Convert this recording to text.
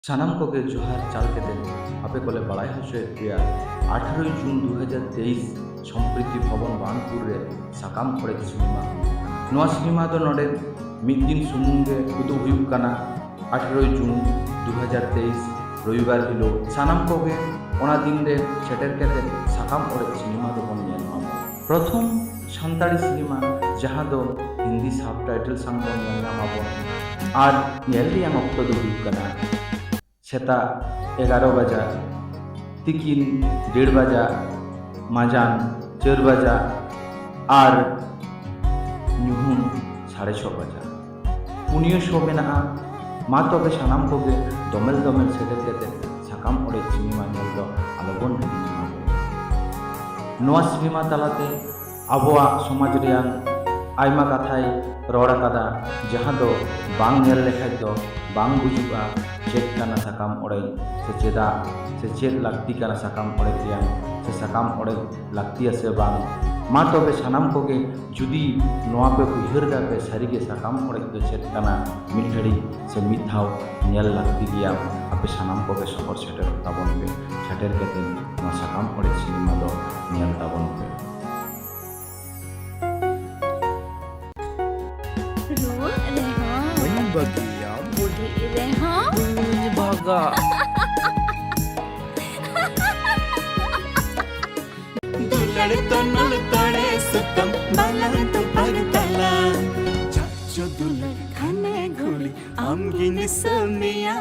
सानाम को के जोहार चाल के दिन आपे कोले बड़ाई हसे पिया 18 जून 2023 सम्प्रीति भवन बानपुर रे साकाम पड़े सिनेमा नवा सिनेमा दो नोडे मिद दिन सुमुंगे उदु हुयुक काना 18 जून 2023 रविवार हिलो सानाम को के ओना दिन रे सेटर केते साकाम पड़े सिनेमा दो बन नेल मामो प्रथम सान्ताड़ी सिनेमा जहां दो हिंदी सबटाइटल संग बन nail momo are nail Reang अक्तो दो हुयुक काना सेता 11 बजा तिकिन 1:30 बजा माजान 4 बजा और ᱧᱩᱦᱩᱢ 6:30 बजा पुनियो शो में मा तबे सानाम को दमेल दमेल सेटर केते साकाम ओड़े सिनेमा नेल दो आलोबन नवा सिनेमा तलाते आबोआ समाज रियान आयमा कथाय रड़ कादा जहां दो बांग नेल लेखाय दो बांग बुजुआ चेक काना साकाम ओड़े से चेदा से चेद लाक्ति काना साकाम ओड़े रियान से साकाम ओड़े लाक्ति से बांग मा तबे सानाम को जुदी नवा पे उयहर दा पे सारिगे साकाम ओड़े दो चेद काना मिद घड़ी से मिद धाव नेल लाक्ति गिया आपे सानाम को शहर सेटर ताबन पे सेटर केते नवा साकाम ओड़े सिनेमा दो नेल ताबन पे बगिया बुढ़ी रेहान भागा दुलड़ तनल तड़े सुतम बलंत पगतला चाचो दुलड़ खाने घोड़ी आम गिन समिया